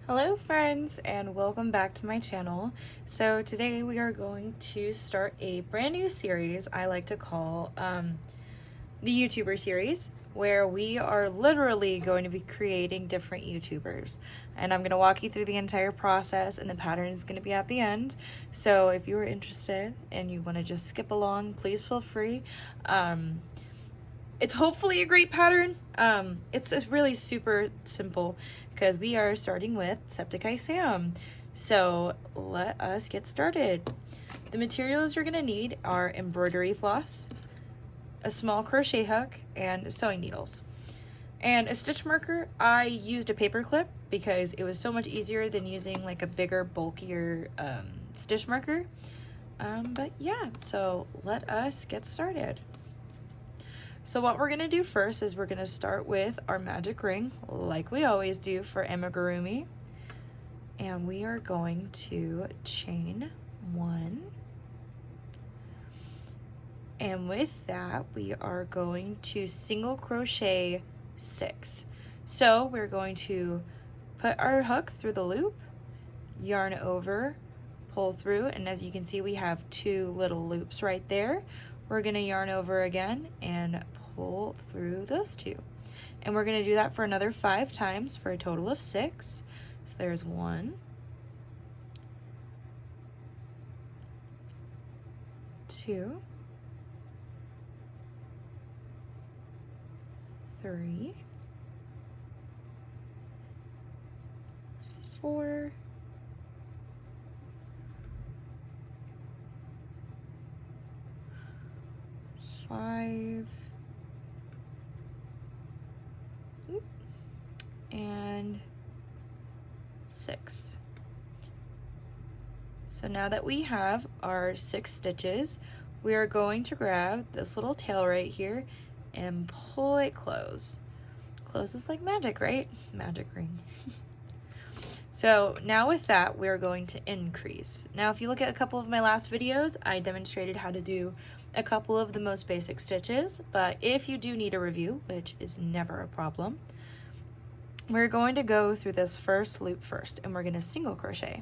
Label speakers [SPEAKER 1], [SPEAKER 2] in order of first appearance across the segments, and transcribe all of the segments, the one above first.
[SPEAKER 1] Hello friends and welcome back to my channel. So today we are going to start a brand new series I like to call the YouTuber series, where we are literally going to be creating different YouTubers, and I'm going to walk you through the entire process, and the pattern is going to be at the end. So if you are interested and you want to just skip along, please feel free. It's hopefully a great pattern. It's really super simple because we are starting with Septiceye Sam. So let us get started. The materials you're gonna need are embroidery floss, a small crochet hook, and sewing needles. And a stitch marker. I used a paper clip because it was so much easier than using like a bigger, bulkier stitch marker. But yeah, so let us get started. So what we're gonna do first is we're gonna start with our magic ring, like we always do for amigurumi. And we are going to chain 1. And with that, we are going to single crochet 6. So we're going to put our hook through the loop, yarn over, pull through, and as you can see, we have 2 little loops right there. We're gonna yarn over again and pull through those 2. And we're gonna do that for another 5 times for a total of 6. So there's 1, 2, 3, 4, 5, and 6. So now that we have our 6 stitches, we are going to grab this little tail right here and pull it close. Closes like magic, right? Magic ring. So now with that, we're going to increase. Now, if you look at a couple of my last videos, I demonstrated how to do a couple of the most basic stitches, but if you do need a review, which is never a problem, we're going to go through this first loop first, and we're going to single crochet.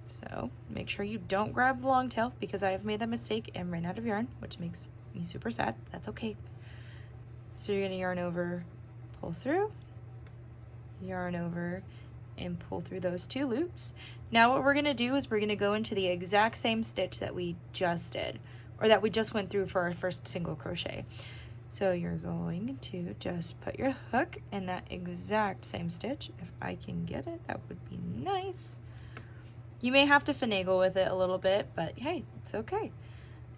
[SPEAKER 1] So make sure you don't grab the long tail, because I have made that mistake and ran out of yarn, which makes me super sad. That's okay. So you're going to yarn over, pull through, yarn over, and pull through those 2 loops. Now what we're going to do is we're going to go into the exact same stitch that we just did, or that we just went through for our first single crochet. So you're going to just put your hook in that exact same stitch. If I can get it, that would be nice. You may have to finagle with it a little bit, but hey, it's okay.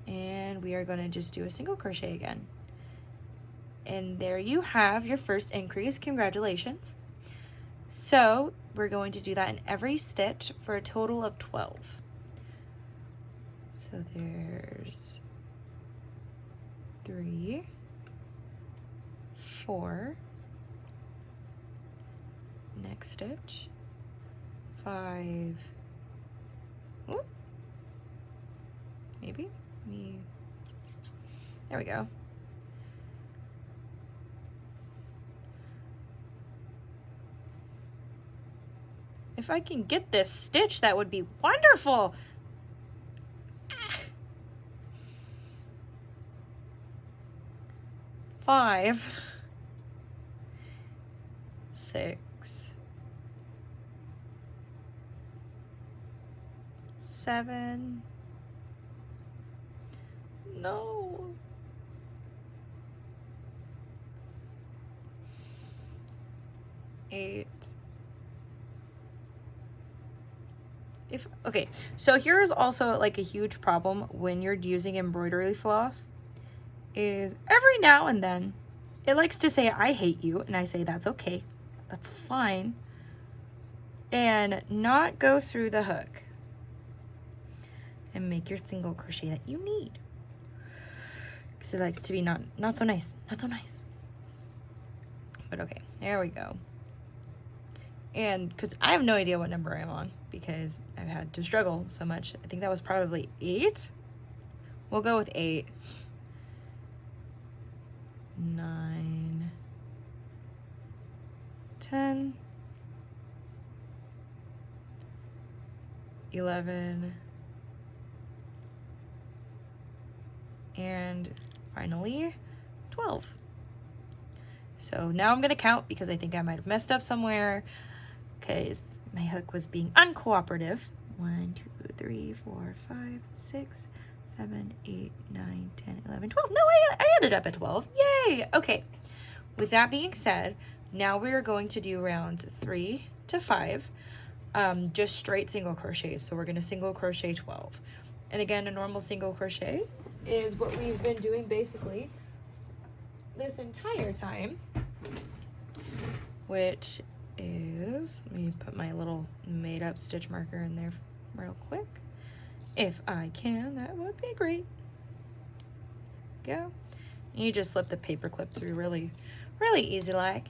[SPEAKER 1] And we are going to just do a single crochet again. And there you have your first increase. Congratulations. So we're going to do that in every stitch for a total of 12. So there's 3, 4, next stitch, 5, ooh, maybe, there we go. If I can get this stitch, that would be wonderful. 5, 6, 7, no, 8. Okay, so here is also like a huge problem when you're using embroidery floss, is every now and then it likes to say I hate you, and I say that's okay, that's fine, and not go through the hook and make your single crochet that you need, because it likes to be not so nice, not so nice. But okay, there we go. And because I have no idea what number I'm on, because I've had to struggle so much. I think that was probably 8. We'll go with 8. 9, 10, 11, and finally 12. So now I'm gonna count because I think I might have messed up somewhere because my hook was being uncooperative. 1, 2, 3, 4, 5, 6, 7, 8, 9, 10, 11, 12. No, I ended up at 12. Yay! Okay. With that being said, now we are going to do rounds 3 to 5, just straight single crochets. So we're going to single crochet 12. And again, a normal single crochet is what we've been doing basically this entire time, which is, let me put my little made up stitch marker in there real quick. If I can, that would be great. Go. You just slip the paper clip through really easy like.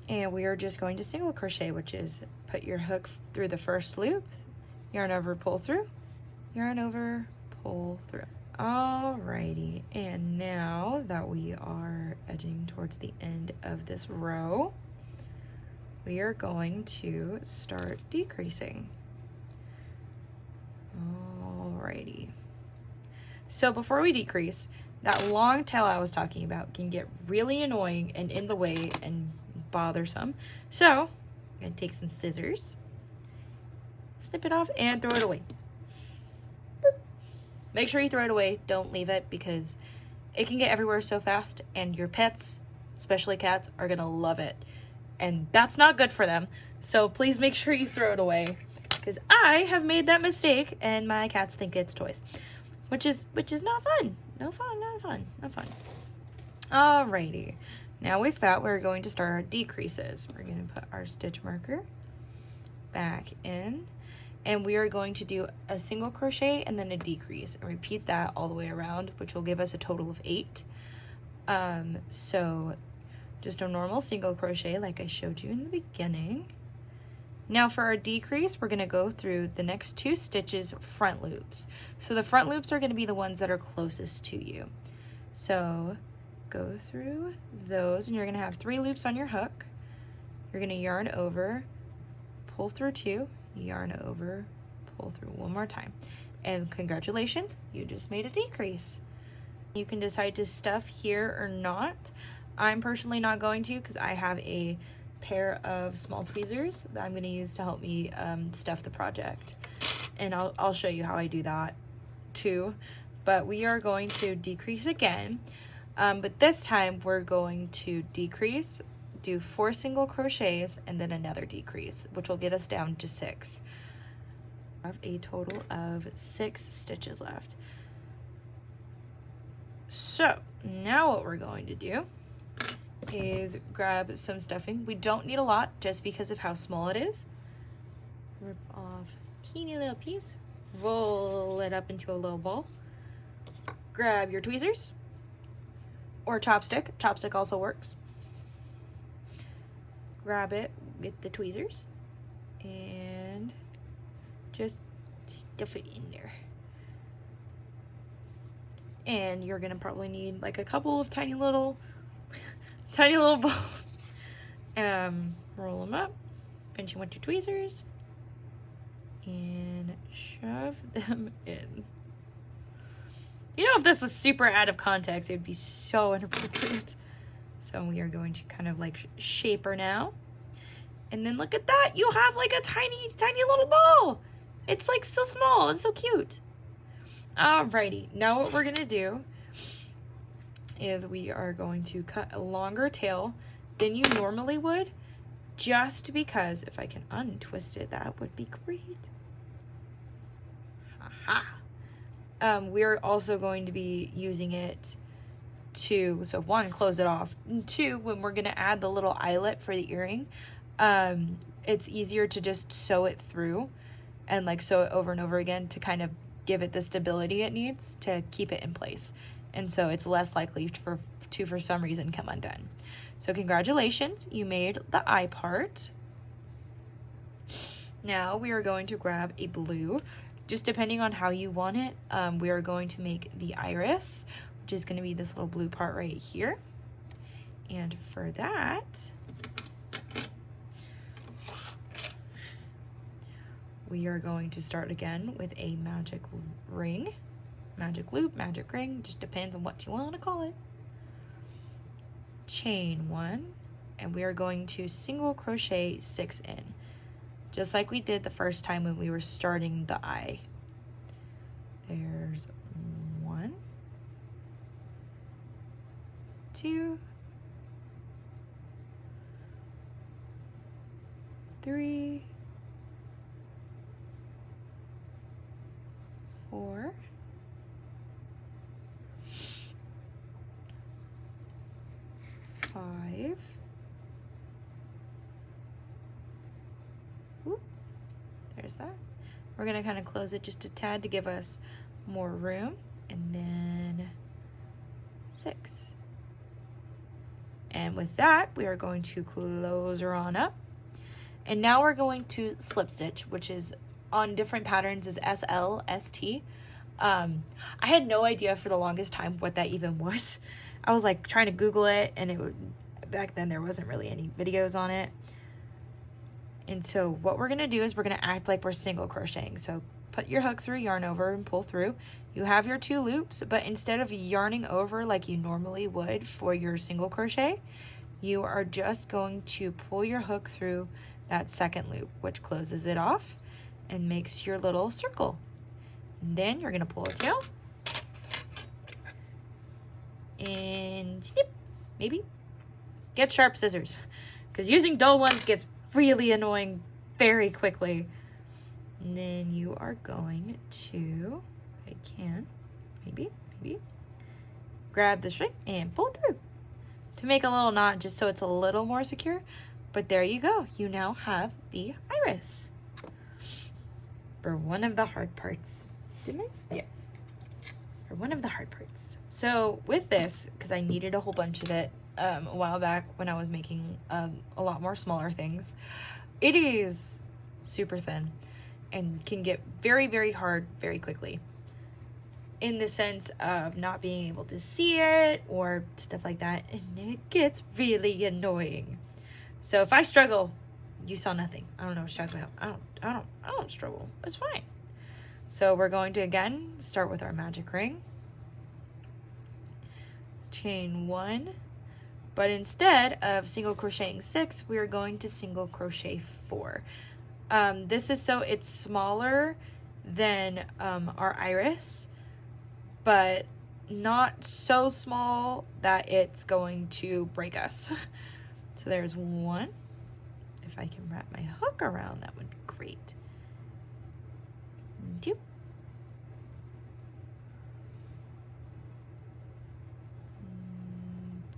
[SPEAKER 1] And we are just going to single crochet, which is put your hook through the first loop, yarn over, pull through, yarn over, pull through. Alrighty, and now that we are edging towards the end of this row, we are going to start decreasing. Alrighty. So before we decrease, that long tail I was talking about can get really annoying and in the way and bothersome. So I'm gonna take some scissors, snip it off, and throw it away. Boop. Make sure you throw it away. Don't leave it because it can get everywhere so fast, and your pets, especially cats, are gonna love it. And that's not good for them. So please make sure you throw it away because I have made that mistake and my cats think it's toys, which is not fun. Not fun. Alrighty. Now with that, we're going to start our decreases. We're going to put our stitch marker back in, and we are going to do a single crochet and then a decrease, and repeat that all the way around, which will give us a total of 8. So just a normal single crochet like I showed you in the beginning. Now for our decrease, we're going to go through the next 2 stitches front loops. So the front loops are going to be the ones that are closest to you. So go through those, and you're going to have 3 loops on your hook. You're going to yarn over, pull through 2, yarn over, pull through one more time. And congratulations, you just made a decrease. You can decide to stuff here or not. I'm personally not going to because I have a pair of small tweezers that I'm going to use to help me stuff the project. And I'll show you how I do that too. But we are going to decrease again. But this time we're going to decrease, do 4 single crochets, and then another decrease, which will get us down to 6. I have a total of 6 stitches left. So now what we're going to do is grab some stuffing. We don't need a lot just because of how small it is. Rip off a teeny little piece, roll it up into a little ball. Grab your tweezers or chopstick. Chopstick also works. Grab it with the tweezers and just stuff it in there. And you're gonna probably need like a couple of tiny little balls. Roll them up, pinch them with your tweezers, and shove them in. You know, if this was super out of context, it would be so inappropriate. So we are going to kind of like shape her now. And then look at that, you have like a tiny little ball. It's like so small and so cute. Alrighty, now what we're gonna do is we are going to cut a longer tail than you normally would, just because if I can untwist it, that would be great. Aha. We're also going to be using it to, so 1, close it off, and 2, when we're gonna add the little eyelet for the earring, it's easier to just sew it through and like sew it over and over again to kind of give it the stability it needs to keep it in place. And so it's less likely for some reason come undone. So congratulations, you made the eye part. Now we are going to grab a blue, just depending on how you want it. We are going to make the iris, which is going to be this little blue part right here. And for that, we are going to start again with a magic ring, magic loop, magic ring, just depends on what you want to call it. Chain 1, and we are going to single crochet 6 in, just like we did the first time when we were starting the eye. There's 1, 2, 3, 4, 5, whoop, there's that. We're going to kind of close it just a tad to give us more room, and then 6. And with that, we are going to close her on up. And now we're going to slip stitch, which is on different patterns is SL, ST. I had no idea for the longest time what that even was. I was like trying to Google it, and back then there wasn't really any videos on it. And so what we're gonna do is we're gonna act like we're single crocheting. So put your hook through, yarn over, and pull through. You have your 2 loops, but instead of yarning over like you normally would for your single crochet, you are just going to pull your hook through that second loop, which closes it off and makes your little circle. And then you're gonna pull a tail and snip, maybe. Get sharp scissors, because using dull ones gets really annoying very quickly. And then you are going to, maybe, grab the string and pull through to make a little knot just so it's a little more secure. But there you go, you now have the iris for one of the hard parts. Didn't I? Yeah, for one of the hard parts. So with this, because I needed a whole bunch of it a while back when I was making a lot more smaller things, it is super thin and can get very, very hard very quickly, in the sense of not being able to see it or stuff like that, and it gets really annoying. So if I struggle, you saw nothing. I don't know what you're talking about. I don't struggle. It's fine. So we're going to again start with our magic ring, chain 1, but instead of single crocheting 6, we are going to single crochet 4. This is so it's smaller than our iris, but not so small that it's going to break us. So there's 1. If I can wrap my hook around, that would be great. 2.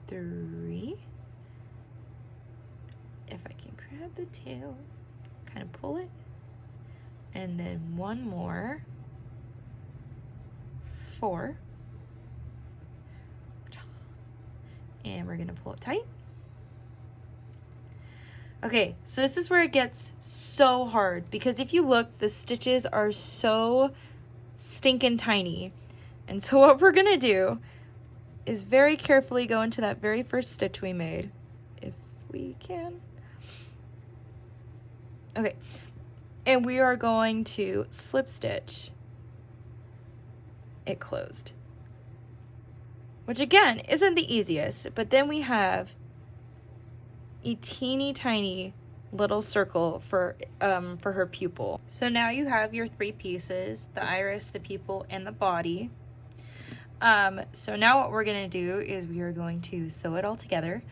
[SPEAKER 1] 3. If I can grab the tail, kind of pull it, and then 1 more. 4. And we're gonna pull it tight. Okay, so this is where it gets so hard, because if you look, the stitches are so stinking tiny. And so what we're gonna do is very carefully go into that very first stitch we made, if we can. Okay, and we are going to slip stitch it closed, which again isn't the easiest, but then we have a teeny tiny little circle for her pupil. So now you have your 3 pieces, the iris, the pupil, and the body. So now what we're gonna do is we are going to sew it all together.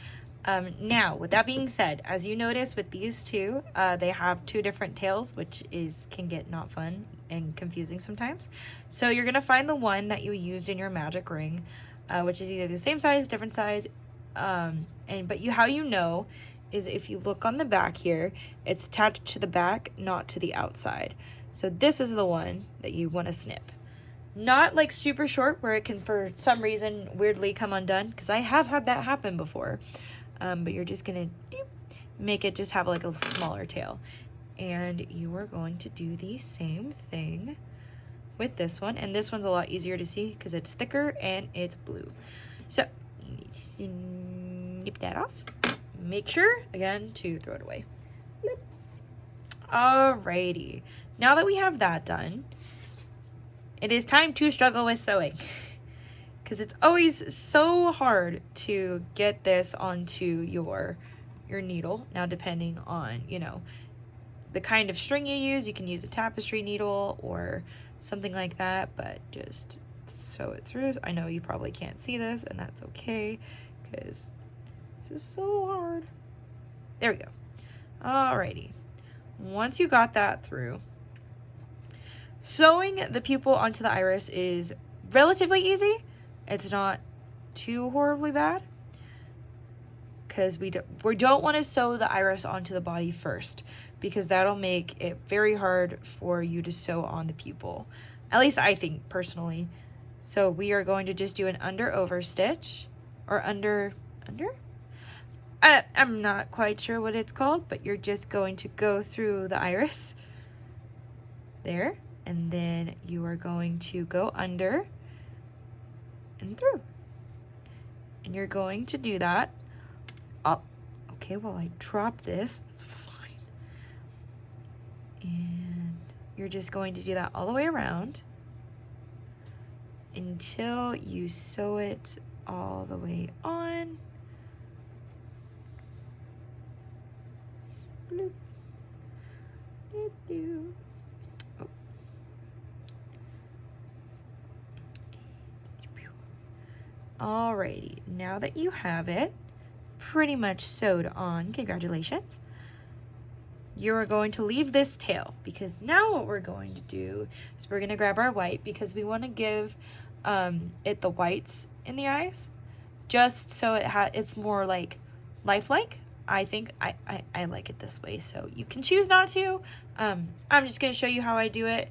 [SPEAKER 1] Now, with that being said, as you notice with these 2, they have 2 different tails, which can get not fun and confusing sometimes. So you're gonna find the one that you used in your magic ring, which is either the same size, different size, but how you know is if you look on the back here, it's attached to the back, not to the outside. So this is the one that you want to snip. Not like super short where it can for some reason weirdly come undone, because I have had that happen before. But you're just gonna make it just have like a smaller tail. And you are going to do the same thing with this one. And this one's a lot easier to see because it's thicker and it's blue. So snip that off. Make sure, again, to throw it away. Alrighty. now that we have that done, it is time to struggle with sewing. Because it's always so hard to get this onto your needle. Now, depending on, you know, the kind of string you can use a tapestry needle or something like that, but just sew it through. I know you probably can't see this, and that's okay, because this is so hard. There we go. Alrighty. Once you got that through, sewing the pupil onto the iris is relatively easy. It's not too horribly bad, because we don't want to sew the iris onto the body first, because that'll make it very hard for you to sew on the pupil. At least I think, personally. So we are going to just do an under-over stitch, or under? I'm not quite sure what it's called, but you're just going to go through the iris there, and then you are going to go under and through. And you're going to do that. Oh, okay, well, I drop this. It's fine. And you're just going to do that all the way around until you sew it all the way on. Bloop. Doo-doo. Oh. Alrighty, now that you have it pretty much sewed on, congratulations, you are going to leave this tail, because now what we're going to do is we're going to grab our white, because we want to give it the whites in the eyes, just so it's more like lifelike. I think I like it this way, so you can choose not to. I'm just going to show you how I do it,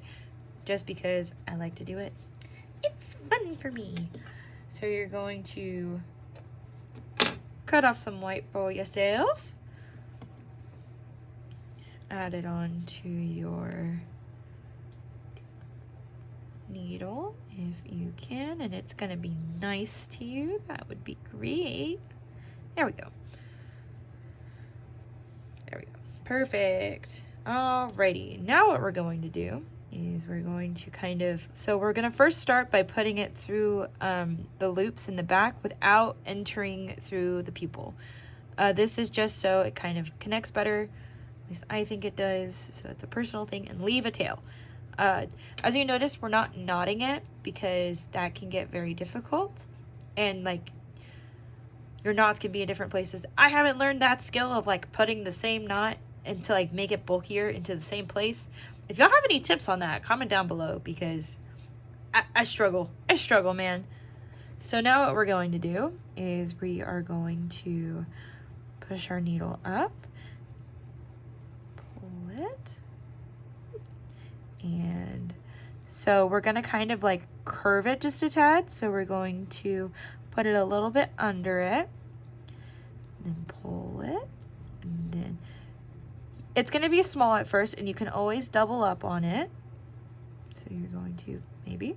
[SPEAKER 1] just because I like to do it. It's fun for me. So you're going to cut off some white for yourself. Add it on to your needle if you can, and it's going to be nice to you. That would be great. There we go. There we go. Perfect. Alrighty. Now what we're going to do is we're going to we're going to first start by putting it through the loops in the back without entering through the pupil. This is just so it kind of connects better. At least I think it does. So it's a personal thing. And leave a tail. As you notice, we're not knotting it, because that can get very difficult. And like, your knots can be in different places. I haven't learned that skill of like putting the same knot and to like make it bulkier into the same place. If y'all have any tips on that, comment down below, because I struggle. I struggle, man. So now what we're going to do is we are going to push our needle up, pull it, and so we're going to kind of like curve it just a tad. So we're going to put it a little bit under it, then pull it, and then it's going to be small at first, and you can always double up on it. So you're going to maybe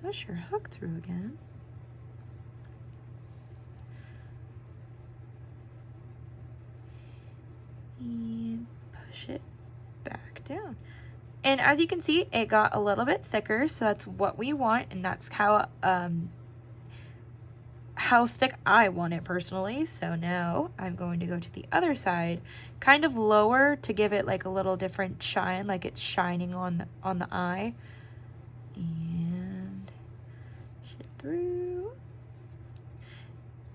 [SPEAKER 1] push your hook through again. And push it back down. And as you can see, it got a little bit thicker, so that's what we want, and that's how thick I want it personally. So now I'm going to go to the other side, kind of lower, to give it like a little different shine, like it's shining on the eye, and push it through.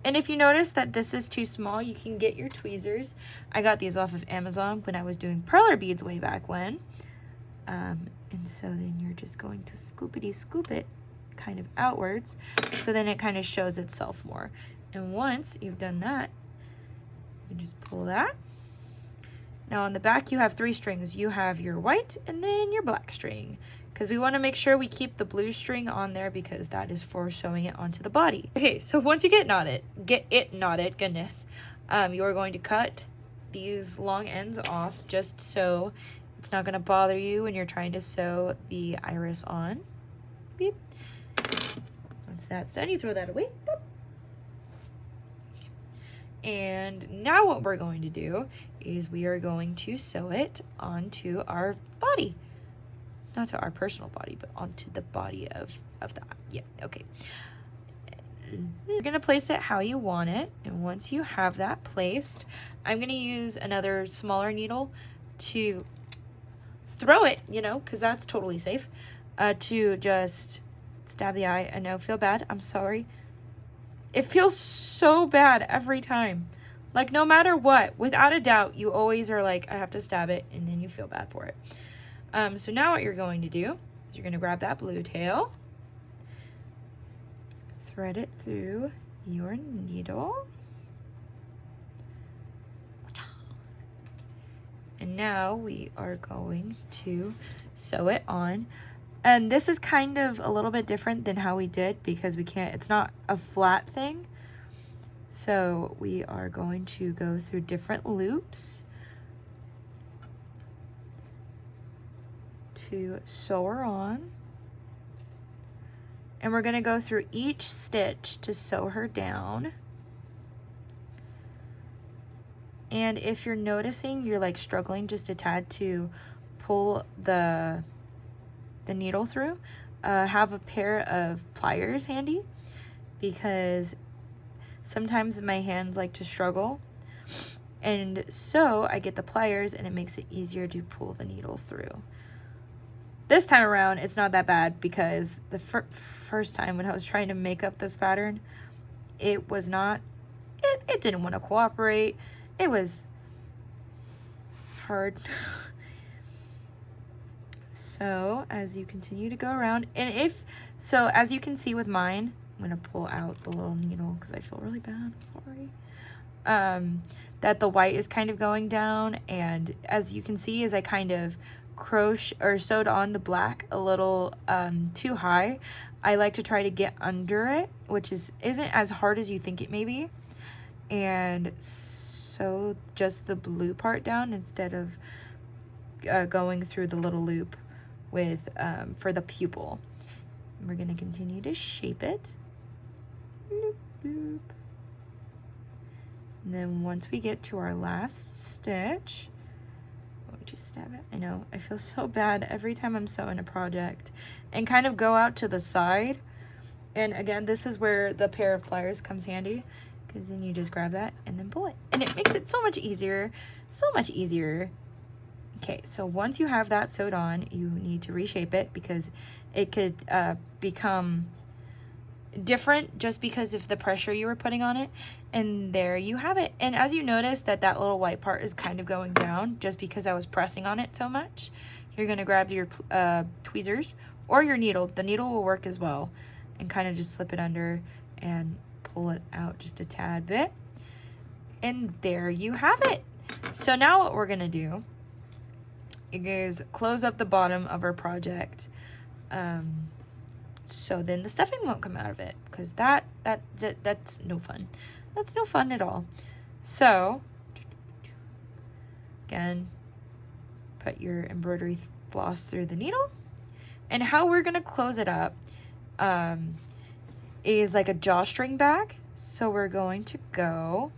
[SPEAKER 1] And if you notice that this is too small, you can get your tweezers. I got these off of Amazon when I was doing perler beads way back when. And so then you're just going to scoopity scoop it kind of outwards, so then it kind of shows itself more. And once you've done that, you can just pull that. Now on the back you have 3 strings. You have your white and then your black string, because we want to make sure we keep the blue string on there, because that is for sewing it onto the body. Okay, so once you get it knotted, goodness, you are going to cut these long ends off, just so it's not going to bother you when you're trying to sew the iris on. Beep. Once that's done, you throw that away. Boop. And now what we're going to do is we are going to sew it onto our body. Not to our personal body, but onto the body of the, yeah, okay. You're gonna place it how you want it, and once you have that placed, I'm gonna use another smaller needle to throw it, you know, because that's totally safe, to just stab the eye. I know, feel bad, I'm sorry. It feels so bad every time. Like, no matter what, without a doubt, you always are like, I have to stab it, and then you feel bad for it. So now what you're going to do is you're gonna grab that blue tail, thread it through your needle, and now we are going to sew it on. And this is kind of a little bit different than how we did because we can't, it's not a flat thing. So we are going to go through different loops to sew her on. And we're gonna go through each stitch to sew her down. And if you're noticing you're like struggling just a tad to pull the needle through, have a pair of pliers handy, because sometimes my hands like to struggle, and so I get the pliers and it makes it easier to pull the needle through. This time around it's not that bad because the first time when I was trying to make up this pattern, it was not, it didn't want to cooperate. It was hard. So as you continue to go around, and as you can see with mine, I'm gonna pull out the little needle because I feel really bad, I'm sorry. That the white is kind of going down, and as you can see, as I kind of crochet or sewed on the black a little too high, I like to try to get under it, which isn't as hard as you think it may be, and sew just the blue part down instead of going through the little loop with for the pupil. And we're gonna continue to shape it. Loop, loop. And then once we get to our last stitch, I'm going to stab it. I know, I feel so bad every time I'm sewing a project, and kind of go out to the side. And again, this is where the pair of pliers comes handy, because then you just grab that and then pull it, and it makes it so much easier, so much easier. Okay, so once you have that sewed on, you need to reshape it because it could become different just because of the pressure you were putting on it. And there you have it. And as you notice that little white part is kind of going down just because I was pressing on it so much, you're gonna grab your tweezers or your needle. The needle will work as well, and kind of just slip it under and pull it out just a tad bit. And there you have it. So now what we're gonna do is close up the bottom of our project, so then the stuffing won't come out of it, because that's no fun. That's no fun at all. So again, put your embroidery floss through the needle, and how we're gonna close it up is like a drawstring bag. So we're going to go,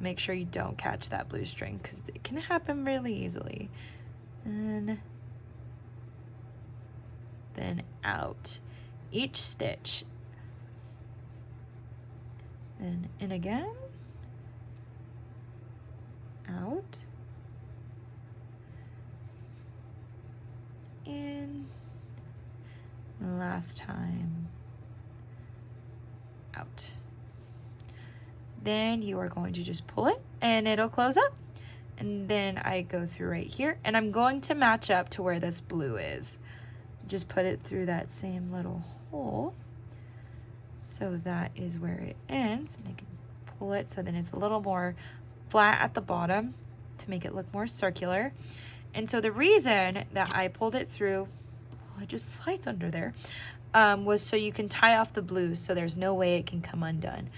[SPEAKER 1] make sure you don't catch that blue string because it can happen really easily. And then out each stitch, then in again, out, in, last time, out. Then you are going to just pull it and it'll close up. And then I go through right here, and I'm going to match up to where this blue is. Just put it through that same little hole. So that is where it ends, and I can pull it so then it's a little more flat at the bottom to make it look more circular. And so the reason that I pulled it through, well, it just slides under there, was so you can tie off the blue so there's no way it can come undone.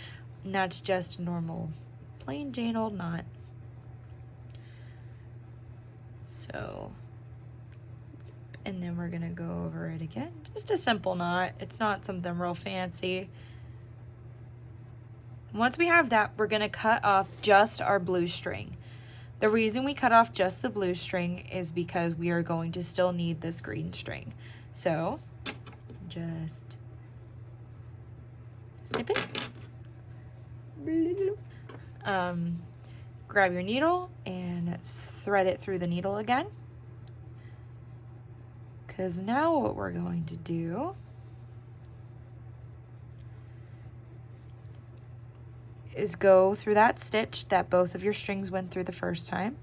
[SPEAKER 1] And that's just a normal plain Jane old knot. So, and then we're gonna go over it again. Just a simple knot. It's not something real fancy. Once we have that, we're gonna cut off just our blue string. The reason we cut off just the blue string is because we are going to still need this green string. So just snip it. Grab your needle and thread it through the needle again. Because now what we're going to do is go through that stitch that both of your strings went through the first time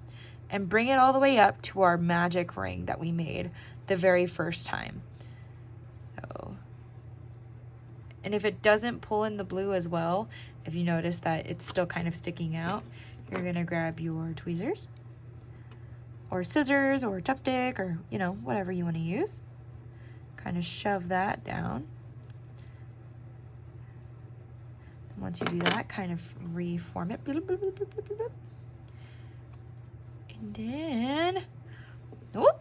[SPEAKER 1] and bring it all the way up to our magic ring that we made the very first time. So, and if it doesn't pull in the blue as well, if you notice that it's still kind of sticking out, you're gonna grab your tweezers or scissors or chopstick or, you know, whatever you wanna use. Kind of shove that down. Once you do that, kind of reform it. And then, whoop,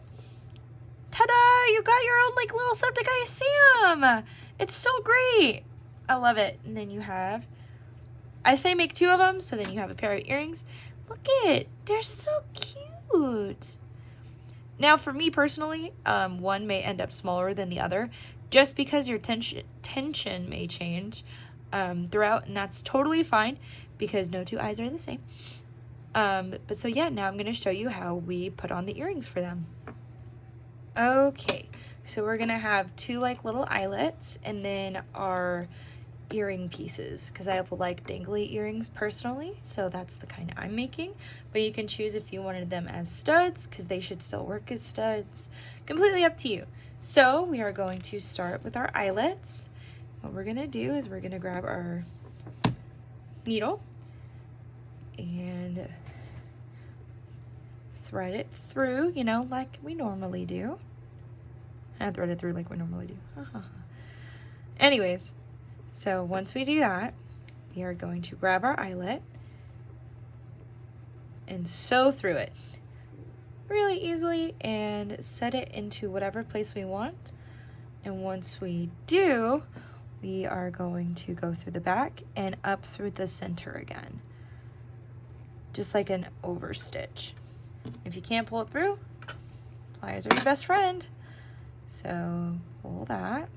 [SPEAKER 1] ta-da! You got your own like little septiceye Sam. It's so great. I love it. And then you have, I say make 2 of them, so then you have a pair of earrings. Look it, they're so cute. Now for me personally, one may end up smaller than the other just because your tension may change throughout, and that's totally fine because no 2 eyes are the same. But so yeah, now I'm going to show you how we put on the earrings for them. Okay, so we're going to have 2 like little eyelets and then our earring pieces, because I like dangly earrings personally, so that's the kind I'm making. But you can choose if you wanted them as studs, because they should still work as studs. Completely up to you. So we are going to start with our eyelets. What we're gonna do is we're gonna grab our needle and thread it through, you know, like we normally do. And thread it through like we normally do. Anyways, so once we do that, we are going to grab our eyelet and sew through it really easily and set it into whatever place we want. And once we do, we are going to go through the back and up through the center again, just like an overstitch. If you can't pull it through, pliers are your best friend. So pull that.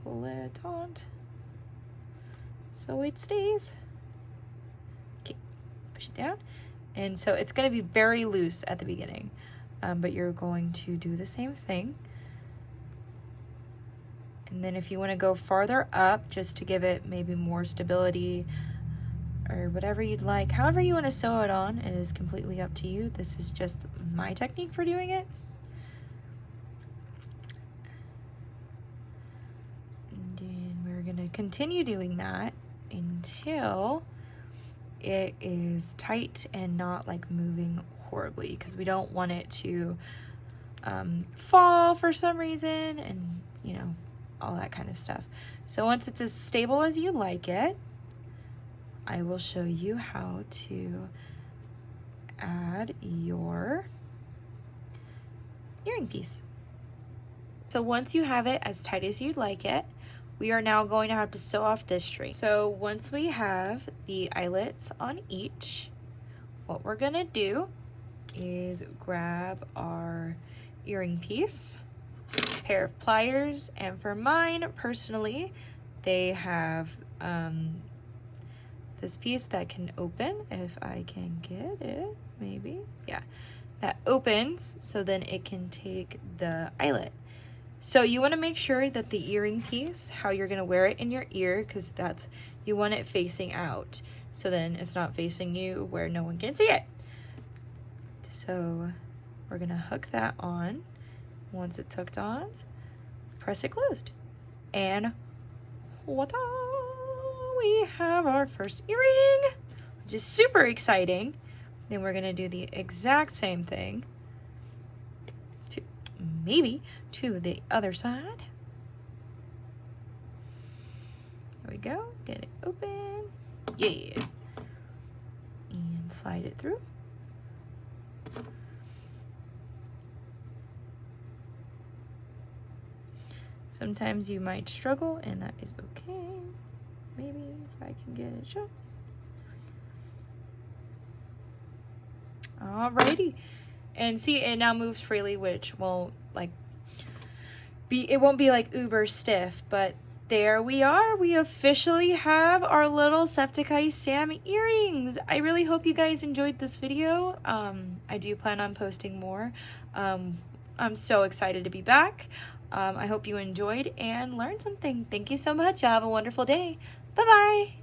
[SPEAKER 1] Pull it on so it stays. Okay, push it down. And so it's going to be very loose at the beginning, but you're going to do the same thing. And then if you want to go farther up just to give it maybe more stability or whatever you'd like, however you want to sew it on is completely up to you. This is just my technique for doing it. And then we're going to continue doing that until it is tight and not like moving horribly, because we don't want it to fall for some reason and, you know, all that kind of stuff. So once it's as stable as you like it, I will show you how to add your earring piece. So once you have it as tight as you'd like it, we are now going to have to sew off this string. So once we have the eyelets on each, what we're gonna do is grab our earring piece, pair of pliers, and for mine personally, they have this piece that can open, if I can get it, maybe, yeah, that opens so then it can take the eyelet. So you want to make sure that the earring piece, how you're going to wear it in your ear, because that's, you want it facing out, so then it's not facing you where no one can see it. So we're going to hook that on. Once it's hooked on, press it closed, and voila, we have our first earring, which is super exciting. Then we're going to do the exact same thing to the other side. There we go. Get it open. Yeah. And slide it through. Sometimes you might struggle, and that is okay. Maybe if I can get it shut. Alrighty. And see, it now moves freely, which won't it won't be like uber stiff, but there we are. We officially have our little Septiceye Sam earrings. I really hope you guys enjoyed this video. I do plan on posting more. I'm so excited to be back. I hope you enjoyed and learned something. Thank you so much. Have a wonderful day. Bye-bye.